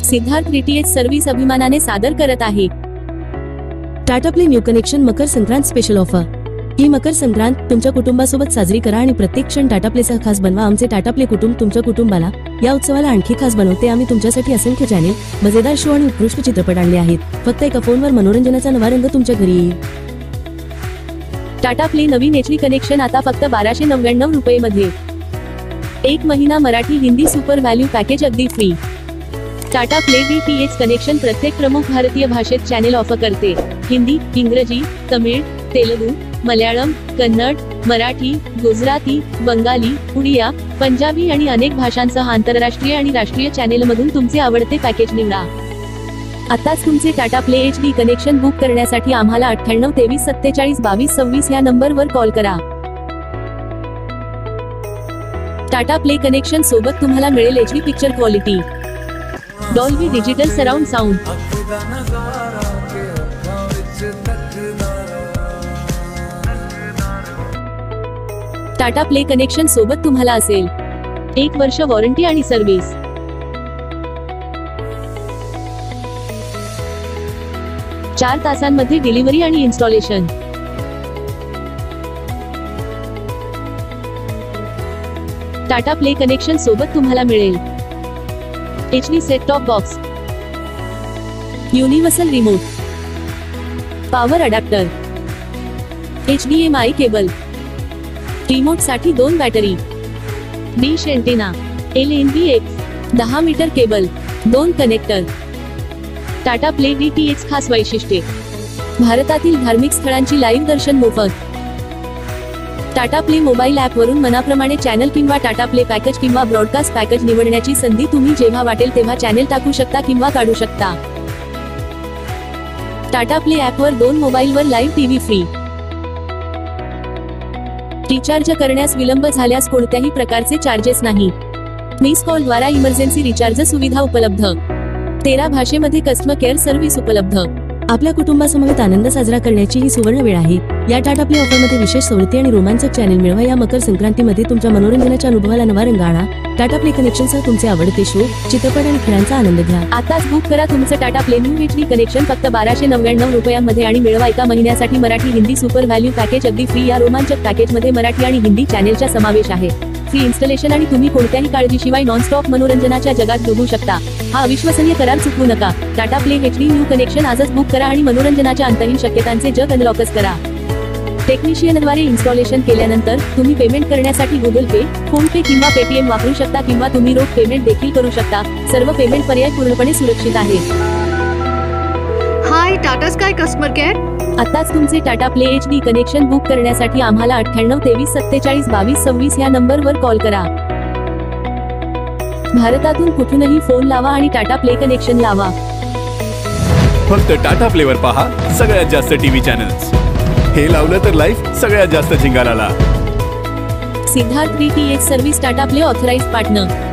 Siddharth DTH service अभिमानाने सादर करत आहे Tata play new connection Makar Sankrant special offer. ही मकर संक्रांत तुमच्या कुटुंबासोबत साजरी करा आणि प्रत्येक क्षण टाटा प्लेसह खास बनवा। आमचे टाटा प्ले कुटुंब तुमच्या कुटुंबाला या उत्सवाला आणखी खास बनवते। आम्ही तुमच्यासाठी असंख्य चॅनेल, मजेदार शो आणि उत्कृष्ट चित्रपट आणले आहेत। फक्त एका फोनवर मनोरंजनाचा नवा रंग तुमच्या घरी येईल। टाटा प्ले नवीन एचडी कनेक्शन आता फक्त 1299 रुपये मध्ये। 1 महिना Marathi Hindi super value package अगदी free. Tata Play DTH connection प्रत्येक प्रमुख भारतीय भाषेत चॅनेल ऑफर करते। हिंदी, इंग्रजी, तमिळ, तेलुगू, मल्याळम, कन्नड, मराठी, गुजराती, बंगाली, उडिया, पंजाबी आणि अनेक भाषांसह आंतरराष्ट्रीय आणि राष्ट्रीय चॅनेलमधून तुमचे आवडते पॅकेज निवडा। आताच तुमचे Tata play HD connection book करण्यासाठी आम्हाला 98 23 47 22 26 या नंबरवर कॉल करा। टाटा प्ले कनेक्शन सोबत तुम्हाला मिळेल HD picture quality, Dolby digital surround sound, Tata play connection सोबत तुम्हाला असेल 1 वर्ष वॉरंटी आणि सर्व्हिस, 4 तासांमध्ये डिलिव्हरी आणि इन्स्टॉलेशन। टाटा प्ले कनेक्शन सोबत तुम्हाला मिळेल HD set top box, universal remote, power adapter, HDMI cable, remote साठी 2 battery, dish antenna, LNB 10 metre cable, 2 connector. Tata Play DTH खास वैशिष्ट्ये: भारतातील धार्मिक स्थळांची लाईव्ह दर्शन मोफत। टाटा प्ले मोबाईल ॲप वरून मनाप्रमाणे चॅनल किंवा टाटा प्ले पॅकेज किंवा ब्रॉडकास्ट पॅकेज निवडण्याची संधी। तुम्ही जेव्हा वाटेल तेव्हा चॅनेल टाकू शकता किंवा काढू शकता। टाटा प्ले ॲपवर 2 मोबाईलवर लाईव्ह टीव्ही फ्री। रिचार्ज करण्यास विलंब झाल्यास कोणत्याही प्रकारचे चार्जेस नाही। मिस कॉल द्वारा इमर्जन्सी रिचार्ज सुविधा उपलब्ध। 13 भाषेमध्ये कस्टमर केअर सर्व्हिस उपलब्ध। आपल्या कुटुंबासमवेत आनंद साजरा करण्याची ही सुवर्ण वेळ आहे। या टाटा प्ले ऑफरमध्ये विशेष सवलती आणि रोमांचक चॅनेल मिळवा। या मकर संक्रांतीमध्ये तुमच्या मनोरंजनाच्या अनुभवाला नवा रंग आणा। टाटा प्ले कनेक्शनसह तुमचे आवडते शो, चित्रपट आणि खेळांचा आनंद घ्या। आताच बुक करा तुमचं Tata play new HD connection फक्त 1299 रुपयांमध्ये आणि मिळवा एका महिन्यासाठी Marathi Hindi super value package अगदी फ्री। या रोमांचक पॅकेजमध्ये मराठी आणि हिंदी चॅनेलचा समावेश आहे। फ्री इन्स्टॉलेशन आणि तुम्ही कोणत्याही काळजीशिवाय नॉनस्टॉप मनोरंजनाच्या जगात डुबू शकता। हा अविश्वसनीय करार चुकवू नका। Tata play HD new connection आजच बुक करा आणि मनोरंजनाच्या अंतहीन शक्यतांचे जग अनलॉकच करा। टेक्निशियनद्वारे इन्स्टॉलेशन केल्यानंतर तुम्ही पेमेंट करण्यासाठी गुगल पे, फोन पे किंवा पेटीएम वापरू शकता किंवा तुम्ही रोख पेमेंट देखील करू शकता। सर्व पेमेंट पर्याय पूर्णपणे सुरक्षित आहेत। हाय टाटा स्काय कस्टमर केअर। आताच तुमचे Tata play HD connection book करण्यासाठी आम्हाला 98 23 47 22 26 या नंबरवर कॉल करा। भारतातून कुठूनही फोन लावा आणि टाटा प्ले कनेक्शन लावा। फक्त टाटा प्लेवर पहा सगळ्यात जास्त टीव्ही चॅनल्स। हे लावलं तर लाईव्ह सगळ्यात जास्त जिंगालाला। Siddharth DTH service Tata Play authorised partner.